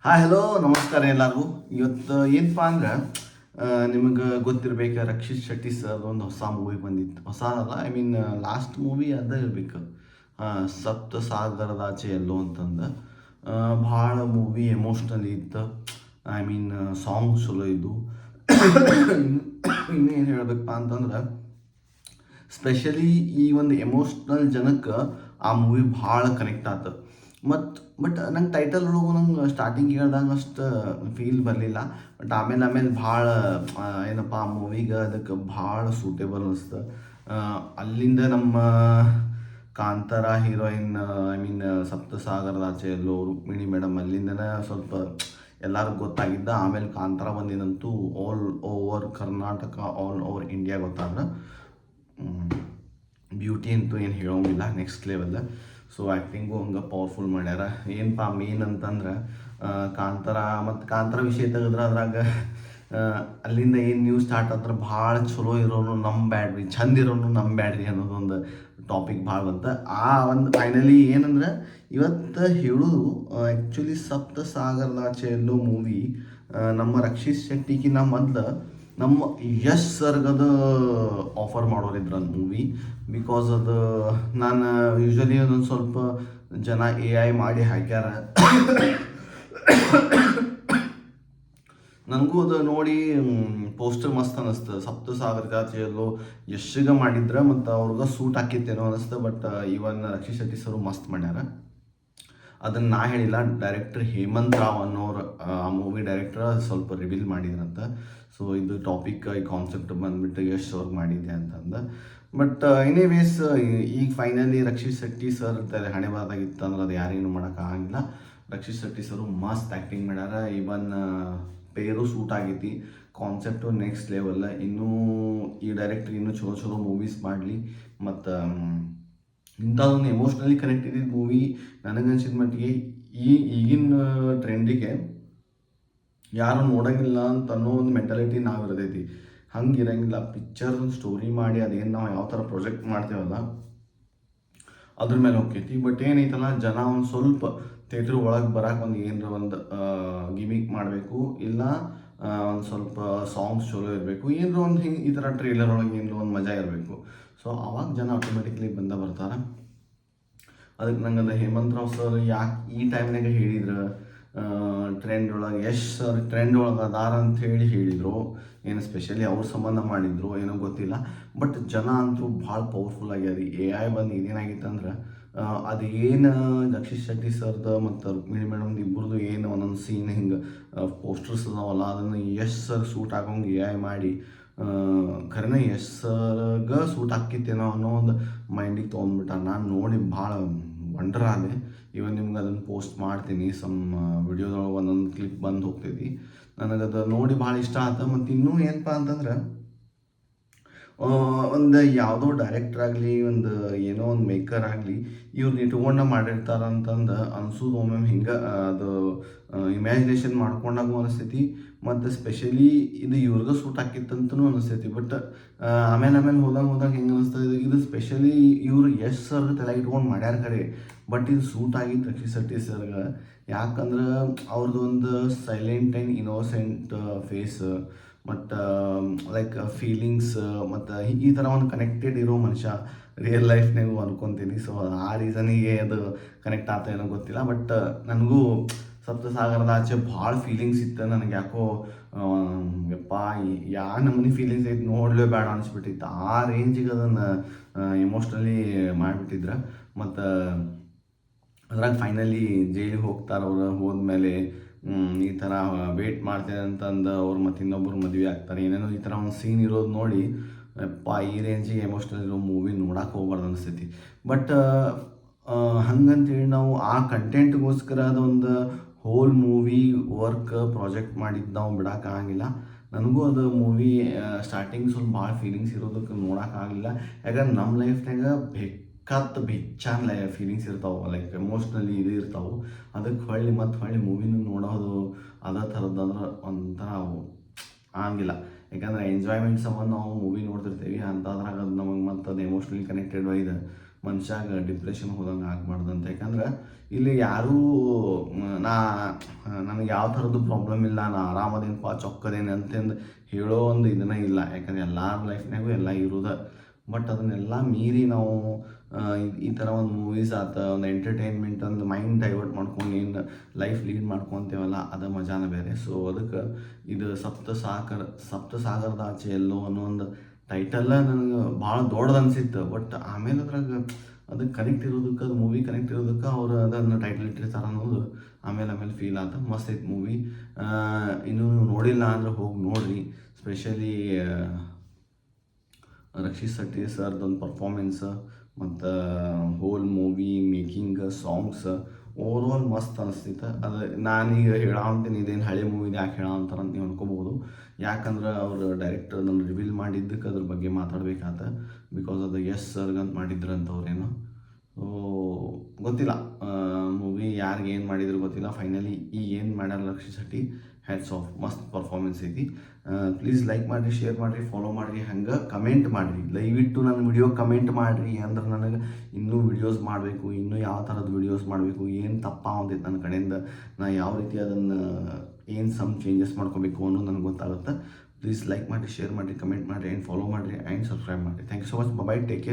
Hi hello ನಮಸ್ಕಾರ ಎಲ್ಲರಿಗೂ. ಇವತ್ತು ಏನಪ್ಪ ಅಂದ್ರೆ ನಿಮಗೆ ಗೊತ್ತಿರಬೇಕು, ರಕ್ಷಿತ್ ಶೆಟ್ಟಿ ಸರ್ ಒಂದು ಹೊಸ ಮೂವಿ ಬಂದಿತ್ತು. ಹೊಸ ಅಲ್ಲ, ಐ ಮೀನ್ ಲಾಸ್ಟ್ ಮೂವಿ ಅದ ಇರಬೇಕು, ಸಪ್ತ ಸಾಗರದಾಚೆ ಎಲ್ಲೋ ಅಂತಂದು. ಭಾಳ ಮೂವಿ ಎಮೋಷ್ನಲಿ ಇತ್ತು. ಐ ಮೀನ್ ಸಾಂಗ್ ಚಲೋ ಇದ್ದು. ಇನ್ನೇನು ಹೇಳ್ಬೇಕಪ್ಪ ಅಂತಂದ್ರೆ, ಸ್ಪೆಷಲಿ ಈ ಒಂದು ಎಮೋಷ್ನಲ್ ಜನಕ್ಕೆ ಆ ಮೂವಿ ಭಾಳ ಕನೆಕ್ಟ್ ಆಯ್ತು. ಬಟ್ ನಂಗೆ ಟೈಟಲ್ ಒಳಗೂ ನಂಗೆ ಸ್ಟಾರ್ಟಿಂಗ್ ಹೇಳ್ದಂಗೆ ಅಷ್ಟು ಫೀಲ್ ಬರಲಿಲ್ಲ. ಬಟ್ ಆಮೇಲೆ ಭಾಳ ಏನಪ್ಪ ಆ ಮೂವಿಗೆ ಅದಕ್ಕೆ ಭಾಳ ಸೂಟೇಬಲ್ ಅನಿಸ್ತು. ಅಲ್ಲಿಂದ ನಮ್ಮ ಕಾಂತಾರ ಹೀರೋಯಿನ್, ಐ ಮೀನ್ ಸಪ್ತಸಾಗರದಾಚೆ ಎಲ್ಲೋ ರುಕ್ಮಿಣಿ ಮೇಡಮ್, ಅಲ್ಲಿಂದನೇ ಸ್ವಲ್ಪ ಎಲ್ಲರಿಗೂ ಗೊತ್ತಾಗಿದ್ದ. ಆಮೇಲೆ ಕಾಂತಾರ ಬಂದಿದಂತೂ all over Karnataka, all over India ಗೊತ್ತಾದ್ರೆ. ಬ್ಯೂಟಿ ಅಂತೂ ಏನು ಹೇಳೋಂಗಿಲ್ಲ, ನೆಕ್ಸ್ಟ್ ಲೆವೆಲ್. ಸೊ ಆ್ಯಕ್ಟಿಂಗು ಹಂಗೆ ಪವರ್ಫುಲ್ ಮಾಡ್ಯಾರ. ಏನಪ್ಪ ಮೇನ್ ಅಂತಂದ್ರೆ, ಕಾಂತಾರ ವಿಷಯ ತೆಗೆದ್ರೆ ಅದ್ರಾಗ ಅಲ್ಲಿಂದ ಏನು ನ್ಯೂಸ್ ಸ್ಟಾರ್ಟ್ ಆದ್ರೆ ಭಾಳ ಚಲೋ ಇರೋನು ಬ್ಯಾಡ್ರಿ, ಚಂದ ಇರೋನು ಬ್ಯಾಡ್ರಿ ಅನ್ನೋದೊಂದು ಟಾಪಿಕ್ ಭಾಳ ಬಂತು. ಆ ಒಂದು ಫೈನಲಿ ಏನಂದ್ರೆ ಇವತ್ತು ಹೇಳೋದು ಆ್ಯಕ್ಚುಲಿ ಸಪ್ತ ಸಾಗರದಾಚೆ ಎಲ್ಲೋ ಮೂವಿ ನಮ್ಮ ರಕ್ಷಿತ್ ಶೆಟ್ಟಿಗಿನ ಮೊದಲು ನಮ್ಮ ಯಶ್ ಸರ್ಗದ ಆಫರ್ ಮಾಡೋರಿದ್ರು ಅಂತ ಮೂವಿ. ಬಿಕಾಸ್ ಅದು ನಾನು ಯೂಶ್ವಲಿ ಅದೊಂದು ಸ್ವಲ್ಪ ಜನ AI ಮಾಡಿ ಹಾಕ್ಯಾರ. ನನಗೂ ಅದು ನೋಡಿ ಪೋಸ್ಟರ್ ಮಸ್ತ್ ಅನ್ನಿಸ್ತು. ಸಪ್ತ ಸಾಗರದಾಚೆ ಎಲ್ಲೋ ಯಶ್ಗೆ ಮಾಡಿದ್ರೆ ಮತ್ತು ಅವ್ರಿಗೆ ಸೂಟ್ ಹಾಕಿತ್ತೇನೋ ಅನ್ನಿಸ್ತು. ಬಟ್ ಇವನ್ ರಕ್ಷಿತ್ ಶೆಟ್ಟಿ ಸರು ಮಸ್ತ್ ಮಾಡ್ಯಾರ. ಅದನ್ನು ನಾ ಹೇಳಿಲ್ಲ, ಡೈರೆಕ್ಟರ್ ಹೇಮಂತ್ ರಾವ್ ಅನ್ನೋರು, ಆ ಮೂವಿ ಡೈರೆಕ್ಟರ್ ಸ್ವಲ್ಪ ರಿವೀಲ್ ಮಾಡಿದ್ರಂತ. ಸೊ ಇದು ಟಾಪಿಕ್, ಈ ಕಾನ್ಸೆಪ್ಟ್ ಬಂದ್ಬಿಟ್ಟು ಯಶ್ ಅವ್ರಿಗೆ ಮಾಡಿದ್ದೆ ಅಂತಂದು. ಬಟ್ ಎನಿವೇಸ್, ಈಗ ಫೈನಲಿ ರಕ್ಷಿತ್ ಶೆಟ್ಟಿ ಸರ್ ಅಂತಾರೆ ಹಣೆ ಬಾದಾಗಿತ್ತು ಅಂದ್ರೆ ಅದು ಯಾರೇನು ಮಾಡೋಕ್ಕಾಗಿಲ್ಲ. ರಕ್ಷಿತ್ ಶೆಟ್ಟಿ ಸರು ಮಸ್ತ್ ಆ್ಯಕ್ಟಿಂಗ್ ಮಾಡ್ಯಾರ. ಇವನ್ ಪೇರು ಸೂಟ್ ಆಗೈತಿ, ಕಾನ್ಸೆಪ್ಟು ನೆಕ್ಸ್ಟ್ ಲೆವೆಲ್. ಇನ್ನೂ ಈ ಡೈರೆಕ್ಟರ್ ಇನ್ನೂ ಚಲೋ ಮೂವೀಸ್ ಮಾಡಲಿ. ಮತ್ತು ಇಂಥದ್ದೊಂದು ಎಮೋಷ್ನಲಿ ಕನೆಕ್ಟ್ ಇದ್ದಿದ್ದು ಮೂವಿ ನನಗನ್ಸಿದ ಮಟ್ಟಿಗೆ ಈಗಿನ ಟ್ರೆಂಡಿಗೆ ಯಾರು ನೋಡೋಂಗಿಲ್ಲ ಅಂತ ಅನ್ನೋ ಒಂದು ಮೆಂಟಾಲಿಟಿ ನಾವು ಇರತೈತಿ. ಹಂಗೆ ಇರೋಂಗಿಲ್ಲ. ಪಿಕ್ಚರ್ ಸ್ಟೋರಿ ಮಾಡಿ ಅದೇನು ನಾವು ಯಾವ ಥರ ಪ್ರೊಜೆಕ್ಟ್ ಮಾಡ್ತೇವಲ್ಲ ಅದ್ರ ಮೇಲೆ ಹೋಗ್ತೈತಿ. ಬಟ್ ಏನೈತಲ್ಲ, ಜನ ಒಂದು ಸ್ವಲ್ಪ ಥಿಯೇಟ್ರ್ ಒಳಗೆ ಬರೋಕೆ ಒಂದು ಏನರ ಒಂದು ಗಿಮಿಕ್ ಮಾಡಬೇಕು, ಇಲ್ಲ ಒಂದು ಸ್ವಲ್ಪ ಸಾಂಗ್ಸ್ ಚಲೋ ಇರಬೇಕು, ಏನರ ಒಂದು ಹಿಂಗೆ ಈ ಥರ ಟ್ರೇಲರ್ ಒಳಗೆ ಏನರ ಒಂದು ಮಜಾ ಇರಬೇಕು. ಸೊ ಅವಾಗ ಜನ ಆಟೋಮೆಟಿಕ್ಲಿ ಬರ್ತಾರೆ. ಅದಕ್ಕೆ ನಂಗೆ ಅದು ಹೇಮಂತ್ ರಾವ್ ಸರ್ ಯಾಕೆ ಈ ಟೈಮ್ನಾಗ ಹೇಳಿದ್ರು, ಟ್ರೆಂಡ್ ಒಳಗೆ ಯಶ್ ಸರ್ ಟ್ರೆಂಡ್ ಒಳಗೆ ಅದಾರ ಅಂತ ಹೇಳಿದರು. ಏನು ಸ್ಪೆಷಲಿ ಅವ್ರ ಸಂಬಂಧ ಮಾಡಿದ್ರು ಏನೋ ಗೊತ್ತಿಲ್ಲ. ಬಟ್ ಜನ ಅಂತೂ ಭಾಳ ಪವರ್ಫುಲ್ ಆಗ್ಯಾರ. AI ಬಂದು ಇದೇನಾಗಿತ್ತು ಅಂದ್ರೆ, ಅದು ಏನು ರಕ್ಷಿತ್ ಶೆಟ್ಟಿ ಸರ್ದು ಮತ್ತು ರುಕ್ಮಿಣಿ ಮೇಡಮ್ದು ಇಬ್ಬರದು ಏನು ಒಂದೊಂದು ಸೀನ್ ಹಿಂಗೆ ಪೋಸ್ಟರ್ಸ್ ಅದಾವಲ್ಲ, ಅದನ್ನು ಯಶ್ ಸರ್ ಸೂಟ್ ಆಗೋಂಗೆ AI ಮಾಡಿ ಖರೇನ ಯಶ್ ಸರ್ಗೆ ಸೂಟ್ ಹಾಕಿತ್ತೇನೋ ಅನ್ನೋ ಒಂದು ಮೈಂಡಿಗೆ ತೊಗೊಂಡ್ಬಿಟ್ಟ. ನಾನು ನೋಡಿ ಭಾಳ ವಂಡರ್ ಆದೆ. ಇವನ್ ನಿಮ್ಗೆ ಅದನ್ನು ಪೋಸ್ಟ್ ಮಾಡ್ತೀನಿ, ಸಮ್ ವಿಡಿಯೋದೊಳಗೆ ಒಂದೊಂದು ಕ್ಲಿಪ್ ಬಂದು ಹೋಗ್ತೈತಿ. ನನಗದು ನೋಡಿ ಭಾಳ ಇಷ್ಟ ಆಯ್ತು. ಮತ್ತು ಇನ್ನೂ ಏನಪ್ಪ ಅಂತಂದ್ರೆ, ಒಂದು ಯಾವುದೋ ಡೈರೆಕ್ಟರ್ ಆಗಲಿ, ಒಂದು ಏನೋ ಒಂದು ಮೇಕರ್ ಆಗಲಿ, ಇವ್ರು ಇಟ್ಕೊಂಡು ಮಾಡಿರ್ತಾರಂತಂದು ಅನ್ಸೋದು ಒಮ್ಮೊಮ್ಮೆ. ಹಿಂಗೆ ಅದು ಇಮ್ಯಾಜಿನೇಷನ್ ಮಾಡ್ಕೊಂಡಾಗೂ ಅನಿಸ್ತೈತಿ. ಮತ್ತು ಸ್ಪೆಷಲಿ ಇದು ಇವ್ರಿಗೆ ಸೂಟ್ ಹಾಕಿತ್ತಂತನೂ ಅನಿಸ್ತೈತಿ. ಬಟ್ ಆಮೇಲೆ ಹೋದಾಗ ಹೆಂಗೆ ಅನಿಸ್ತದೆ, ಇದು ಸ್ಪೆಷಲಿ ಇವರು ಯಶ್ ಸರ್ಗೆ ತಲೆ ಇಟ್ಕೊಂಡು ಮಾಡ್ಯಾರ ಖರೆ. ಬಟ್ ಇದು ಸೂಟ್ ಆಗಿತ್ತು ರಕ್ಷಿತ್ ಶೆಟ್ಟಿ ಸರ್ಗೆ. ಯಾಕಂದ್ರೆ ಅವ್ರದ್ದು ಒಂದು ಸೈಲೆಂಟ್ ಆ್ಯಂಡ್ ಇನೋಸೆಂಟ್ ಫೇಸ್, ಮತ್ತು ಲೈಕ್ ಫೀಲಿಂಗ್ಸ್, ಮತ್ತು ಈ ಥರ ಒಂದು ಕನೆಕ್ಟೆಡ್ ಇರೋ ಮನುಷ್ಯ ರಿಯಲ್ ಲೈಫ್ನಾಗೂ ಅನ್ಕೊತೀನಿ. ಸೊ ಆ ರೀಸನಿಗೆ ಅದು ಕನೆಕ್ಟ್ ಆಗ್ತಾ ಏನೋ ಗೊತ್ತಿಲ್ಲ. ಬಟ್ ನನಗೂ ಸಪ್ತಸಾಗರದ ಆಚೆ ಭಾಳ ಫೀಲಿಂಗ್ಸ್ ಇತ್ತು. ನನಗೆ ಯಾಕೋ ಯಪ್ಪ ನಮ್ಮನೆ ಫೀಲಿಂಗ್ಸ್ ಐತೆ, ನೋಡಲೇಬೇಡ ಅನಿಸ್ಬಿಟ್ಟಿತ್ತು. ಆ ರೇಂಜಿಗೆ ಅದನ್ನು ಎಮೋಷ್ನಲಿ ಮಾಡಿಬಿಟ್ಟಿದ್ರು. ಮತ್ತು ಅದ್ರಾಗ ಫೈನಲಿ ಜೈಲಿಗೆ ಹೋಗ್ತಾರೆ. ಅವರು ಹೋದ್ಮೇಲೆ ಈ ಥರ ವೇಟ್ ಮಾಡ್ತೇನೆ ಅಂತಂದು ಅವ್ರು ಮತ್ತು ಇನ್ನೊಬ್ಬರು ಮದುವೆ ಆಗ್ತಾರೆ. ಏನೇನೋ ಈ ಥರ ಒಂದು ಸೀನ್ ಇರೋದು ನೋಡಿ ಯಪ್ಪ ಈ ರೇಂಜಿಗೆ ಎಮೋಷ್ನಲ್ ಇರೋ ಮೂವಿ ನೋಡೋಕೆ ಹೋಗ್ಬಾರ್ದು ಅನಿಸ್ತೈತಿ. ಬಟ್ ಹಂಗಂತೇಳಿ ನಾವು ಆ ಕಂಟೆಂಟ್ಗೋಸ್ಕರ ಅದೊಂದು ಹೋಲ್ ಮೂವಿ ವರ್ಕ್ ಪ್ರಾಜೆಕ್ಟ್ ಮಾಡಿದ್ದು ನಾವು ಬಿಡೋಕ್ಕಾಗಿಲ್ಲ. ನನಗೂ ಅದು ಮೂವಿ ಸ್ಟಾರ್ಟಿಂಗ್ ಸ್ವಲ್ಪ ಭಾಳ ಫೀಲಿಂಗ್ಸ್ ಇರೋದಕ್ಕೆ ನೋಡೋಕ್ಕಾಗಲಿಲ್ಲ. ಯಾಕಂದ್ರೆ ನಮ್ಮ ಲೈಫ್ನಾಗ ಬೆಚ್ಚಾನ್ ಫೀಲಿಂಗ್ಸ್ ಇರ್ತಾವೆ, ಲೈಕ್ ಎಮೋಷ್ನಲಿ ಇದು ಇರ್ತಾವೆ. ಅದಕ್ಕೆ ಹೊಳ್ಳಿ ಮೂವಿನೂ ನೋಡೋದು ಅದೇ ಥರದ್ದಂದ್ರೆ ಒಂಥರ ಆಗಿಲ್ಲ. ಯಾಕಂದರೆ ಎಂಜಾಯ್ಮೆಂಟ್ ಸಂಬಂಧ ನಾವು ಮೂವಿ ನೋಡ್ತಿರ್ತೀವಿ, ಅಂಥದ್ರಾಗ ಅದು ನಮಗೆ ಮತ್ತು ಅದು ಎಮೋಷ್ನಲಿ ಕನೆಕ್ಟೆಡ್ ಇದೆ. ಮನುಷ್ಯಾಗ ಡಿಪ್ರೆಷನ್ ಹೋದಂಗೆ ಆಗ್ಬಾರ್ದು ಅಂತ. ಯಾಕಂದ್ರೆ ಇಲ್ಲಿ ಯಾರೂ ನನಗೆ ಯಾವ ಥರದ್ದು ಪ್ರಾಬ್ಲಮ್ ಇಲ್ಲ, ನಾ ಆರಾಮದೇನಪ್ಪ ಚೊಕ್ಕದೇನೆ ಅಂತಂದು ಹೇಳೋ ಒಂದು ಇದನ್ನ ಇಲ್ಲ. ಯಾಕಂದ್ರೆ ಎಲ್ಲರ ಲೈಫ್ನಾಗೂ ಎಲ್ಲ ಇರೋದು. ಬಟ್ ಅದನ್ನೆಲ್ಲ ಮೀರಿ ನಾವು ಈ ಥರ ಒಂದು ಮೂವೀಸ್ ಆತ ಒಂದು ಎಂಟರ್ಟೈನ್ಮೆಂಟ್ ಒಂದು ಮೈಂಡ್ ಡೈವರ್ಟ್ ಮಾಡ್ಕೊಂಡು ಏನು ಲೈಫ್ ಲೀಡ್ ಮಾಡ್ಕೊತೇವಲ್ಲ, ಅದು ಮಜಾನ ಬೇರೆ. ಸೊ ಅದಕ್ಕೆ ಇದು ಸಪ್ತಸಾಗರದ ಆಚೆ ಎಲ್ಲೋ ಅನ್ನೋ ಒಂದು ಟೈಟಲ್ಲ ನನಗೆ ಭಾಳ ದೊಡ್ಡದು ಅನಿಸಿತ್ತು. ಬಟ್ ಆಮೇಲೆ ಅದ್ರಾಗ ಅದಕ್ಕೆ ಕನೆಕ್ಟ್ ಇರೋದಕ್ಕೆ, ಅದು ಮೂವಿ ಕನೆಕ್ಟ್ ಇರೋದಕ್ಕೆ ಅವರು ಅದನ್ನು ಟೈಟಲ್ ಇಟ್ಟಿರ್ತಾರೆ ಅನ್ನೋದು ಆಮೇಲೆ ಫೀಲ್ ಆಯ್ತು. ಮಸ್ತ್ ಐತೆ ಮೂವಿ. ಇನ್ನೂ ನೋಡಿಲ್ಲ ಅಂದ್ರೆ ಹೋಗಿ ನೋಡಿರಿ. ಸ್ಪೆಷಲಿ ರಕ್ಷಿತ್ ಶೆಟ್ಟಿ ಸರ್ದೊಂದು ಪರ್ಫಾರ್ಮೆನ್ಸ್ ಮತ್ತು whole movie making, songs overall ಮಸ್ತ್ ಅನಿಸ್ತೈತೆ. ಅದು ನಾನೀಗ ಹೇಳಂತೀನಿ, ಇದೇನು ಹಳೆ ಮೂವಿದು ಯಾಕೆ ಹೇಳಂತಾರೆ ಅಂತ ನೀವು ಅನ್ಕೋಬೋದು. ಯಾಕಂದ್ರೆ ಅವರು ಡೈರೆಕ್ಟರ್ ನಾನು ರಿವೀಲ್ ಮಾಡಿದ್ದಕ್ಕೆ ಅದ್ರ ಬಗ್ಗೆ ಮಾತಾಡ್ಬೇಕಾತ. ಬಿಕಾಸ್ ಅದು ಎಸ್ ಸರ್ಗಂತ ಮಾಡಿದ್ರಂತವ್ರೇನು. ಸೊ ಗೊತ್ತಿಲ್ಲ ಮೂವಿ ಯಾರಿಗೆ ಏನು ಮಾಡಿದ್ರು ಗೊತ್ತಿಲ್ಲ. ಫೈನಲಿ ಈಗ ಏನು ಮಾಡ್ಯಾರ ರಕ್ಷಿತ್ ಶೆಟ್ಟಿ, ಹ್ಯಾಟ್ಸ್ ಆಫ್, ಮಸ್ತ್ ಪರ್ಫಾರ್ಮೆನ್ಸ್ ಐತಿ. ಪ್ಲೀಸ್ ಲೈಕ್ ಮಾಡಿರಿ, ಶೇರ್ ಮಾಡಿರಿ, ಫಾಲೋ ಮಾಡಿರಿ, ಹಂಗೆ ಕಮೆಂಟ್ ಮಾಡಿರಿ. ದಯವಿಟ್ಟು ನನ್ನ ವಿಡಿಯೋ ಕಮೆಂಟ್ ಮಾಡಿರಿ. ಅಂದ್ರೆ ನನಗೆ ಇನ್ನೂ ವಿಡಿಯೋಸ್ ಮಾಡಬೇಕು, ಇನ್ನೂ ಯಾವ ಥರದ ವಿಡಿಯೋಸ್ ಮಾಡಬೇಕು, ಏನು ತಪ್ಪಾಗೈತೆ ನನ್ನ ಕಡೆಯಿಂದ, ನಾ ಯಾವ ರೀತಿ ಅದನ್ನು ಏನು ಚೇಂಜಸ್ ಮಾಡ್ಕೋಬೇಕು ಅನ್ನೋದು ನನಗೆ ಗೊತ್ತಾಗುತ್ತೆ. ಪ್ಲೀಸ್ ಲೈಕ್ ಮಾಡಿರಿ, ಶೇರ್ ಮಾಡಿರಿ, ಕಮೆಂಟ್ ಮಾಡಿರಿ, ಆ್ಯಂಡ್ ಫಾಲೋ ಮಾಡಿರಿ, ಆ್ಯಂಡ್ ಸಬ್ಸ್ಕ್ರೈಬ್ ಮಾಡಿರಿ. Thank you so much. Bye, take care.